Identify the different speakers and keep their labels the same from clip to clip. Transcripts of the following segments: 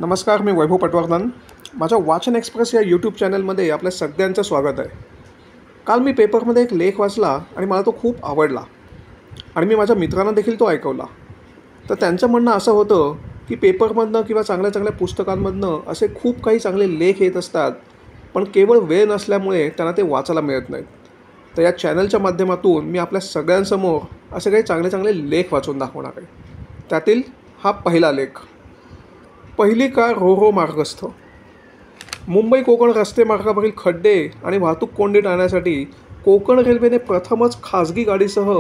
Speaker 1: नमस्कार, मी वैभव पटवर्धन. माझ्या वाचन एक्सप्रेस या यूट्यूब चॅनलमध्ये आपल्या सगळ्यांचं स्वागत आहे. काल मी पेपरमध्ये एक लेख वाचला आणि मला तो खूप आवडला आणि मी माझ्या मित्रांना देखील तो ऐकवला. तर त्यांचं म्हणणं असं होतं की पेपरमधनं किंवा चांगल्या चांगल्या पुस्तकांमधनं असे खूप काही चांगले लेख येत असतात, पण केवळ वेळ नसल्यामुळे त्यांना ते वाचायला मिळत नाहीत. तर या चॅनलच्या माध्यमातून मी आपल्या सगळ्यांसमोर असे काही चांगले चांगले लेख वाचून दाखवणार आहे. त्यातील हा पहिला लेख. पहिली कार रो मार्गस्थ. मुंबई कोकण रस्ते मार्गावरील खड्डे आणि वाहतूक कोंडी टाळण्यासाठी कोकण रेल्वेने प्रथमच खाजगी गाडीसह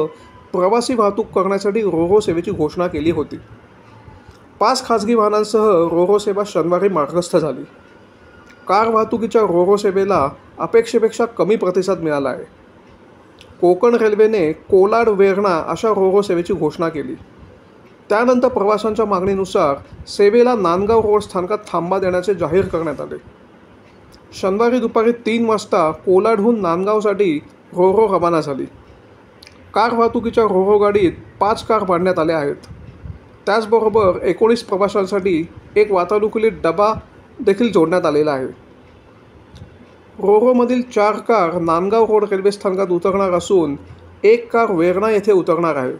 Speaker 1: प्रवासी वाहतूक करण्यासाठी रो सेवेची घोषणा केली होती. 5 खाजगी वाहनांसह रो सेवा शनिवारी मार्गस्थ झाली. कार वाहतुकीच्या रो सेवेला अपेक्षेपेक्षा कमी प्रतिसाद मिळाला आहे. कोकण रेल्वेने कोलाड वेर्णा अशा रो सेवेची घोषणा केली. त्यानंतर प्रवाशांच्या मागणीनुसार सेवेला नांदगाव रोड स्थानकात थांबा देण्याचे जाहीर करण्यात आले. शनिवारी दुपारी 3 वाजता कोलाडहून नांदगावसाठी रो रवाना झाली. कार वाहतुकीच्या रो गाडीत 5 कार बांधण्यात आल्या आहेत. त्याचबरोबर 19 प्रवाशांसाठी एक वातानुकूलित डबा देखील जोडण्यात आलेला आहे. रोमधील 4 कार नांदगाव रोड रेल्वे स्थानकात उतरणार असून 1 कार वेर्णा येथे उतरणार आहे.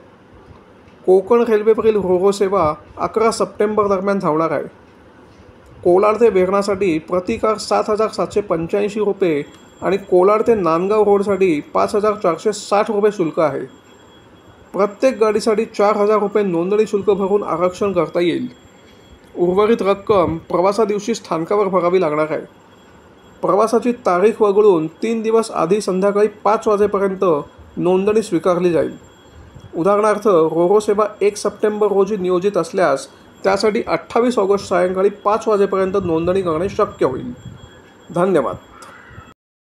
Speaker 1: कोकण रेल्वेवरील रो सेवा 11 सप्टेंबर दरम्यान धावणार आहे. कोलाड ते वेर्णासाठी प्रति कार 7,785 रुपये आणि कोलाड ते नांदगाव रोडसाठी 5,460 रुपये शुल्क आहे. प्रत्येक गाडीसाठी 4,000 रुपये नोंदणी शुल्क भरून आरक्षण करता येईल. उर्वरित रक्कम प्रवासादिवशी स्थानकावर भरावी लागणार आहे. प्रवासाची तारीख वगळून 3 दिवस आधी संध्याकाळी 5 वाजेपर्यंत नोंदणी स्वीकारली जाईल. उदाहरणार्थ, रो सेवा 1 सप्टेंबर रोजी नियोजित असल्यास त्यासाठी 28 ऑगस्ट सायंकाळी 5 वाजेपर्यंत नोंदणी करणे शक्य होईल. धन्यवाद.